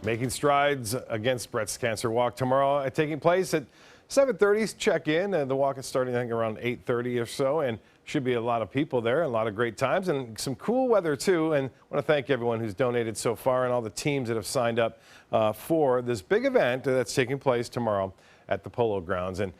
Making strides against breast cancer walk tomorrow, taking place at 7:30. Check in, and the walk is starting I think around 8:30 or so, and should be a lot of people there, a lot of great times, and some cool weather too. And I want to thank everyone who's donated so far and all the teams that have signed up for this big event that's taking place tomorrow at the Polo Grounds. And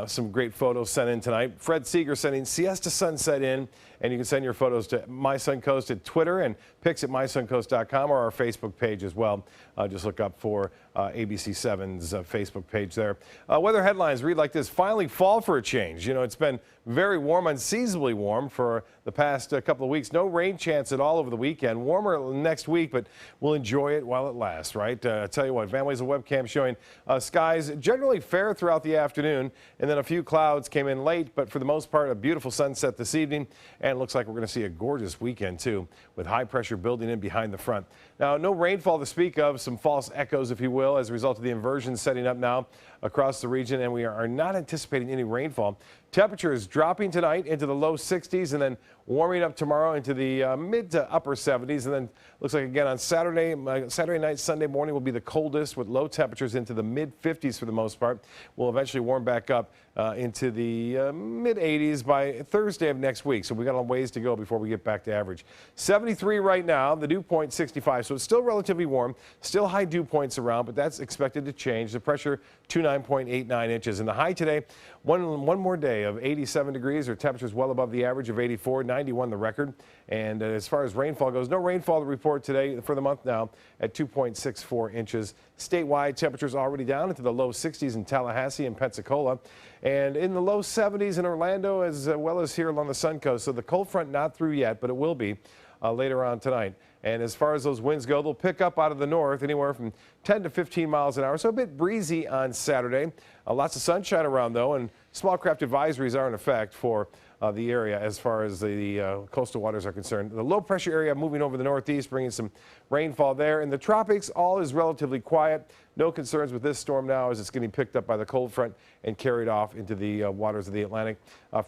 some great photos sent in tonight. Fred Seeger sending Siesta Sunset in, and you can send your photos to My Suncoast at Twitter and pics at mysuncoast.com or our Facebook page as well. Just look up for ABC7's Facebook page there. Weather headlines read like this: finally fall for a change. You know, it's been very warm, unseasonably warm for the past couple of weeks. No rain chance at all over the weekend. Warmer next week, but we'll enjoy it while it lasts, right? I tell you what, families of webcam showing skies generally fair throughout the afternoon, and then a few clouds came in late, but for the most part, a beautiful sunset this evening, and it looks like we're going to see a gorgeous weekend too, with high pressure building in behind the front. Now, no rainfall to speak of, some false echoes, if you will, as a result of the inversion setting up now across the region, and we are not anticipating any rainfall. Temperatures dropping tonight into the low 60s and then warming up tomorrow into the mid to upper 70s. And then looks like again on Saturday night, Sunday morning will be the coldest with low temperatures into the mid 50s for the most part. We'll eventually warm back up into the mid 80s by Thursday of next week. So we got a ways to go before we get back to average. 73 right now, the dew point 65. So it's still relatively warm, still high dew points around, but that's expected to change. The pressure 29.89 inches, and the high today, one more day of 87 degrees, or temperatures well above the average of 84, 91 the record. And as far as rainfall goes, no rainfall to report today for the month now at 2.64 inches. Statewide temperatures already down into the low 60s in Tallahassee and Pensacola, and in the low 70s in Orlando as well as here along the Suncoast. So the cold front not through yet, but it will be later on tonight. And as far as those winds go, they'll pick up out of the north anywhere from 10 to 15 miles an hour. So a bit breezy on Saturday. Lots of sunshine around though, and small craft advisories are in effect for the area as far as the coastal waters are concerned. The low pressure area moving over the northeast, bringing some rainfall there. In the tropics, all is relatively quiet. No concerns with this storm now as it's getting picked up by the cold front and carried off into the waters of the Atlantic.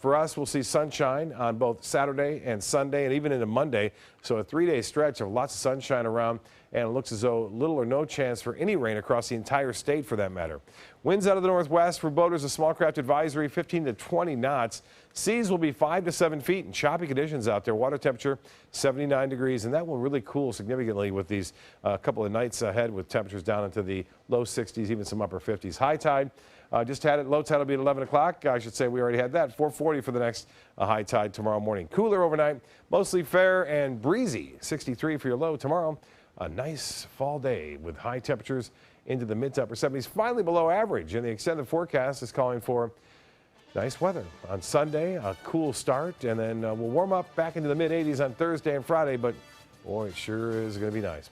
For us, we'll see sunshine on both Saturday and Sunday and even into Monday. So a 3-day stretch of lots of sunshine around, and it looks as though little or no chance for any rain across the entire state for that matter. Winds out of the northwest for boaters, a small craft advisory 15 to 20 knots. Seas will be 5 to 7 feet and choppy conditions out there. Water temperature 79 degrees, and that will really cool significantly with these couple of nights ahead with temperatures down into the low 60s, even some upper 50s. High tide, just had it. Low tide will be at 11 o'clock. I should say we already had that. 4:40 for the next high tide tomorrow morning. Cooler overnight, mostly fair and breezy. 63 for your low tomorrow. A nice fall day with high temperatures into the mid to upper 70s, finally below average. And the extended forecast is calling for nice weather on Sunday, a cool start, and then we'll warm up back into the mid 80s on Thursday and Friday. But boy, it sure is going to be nice.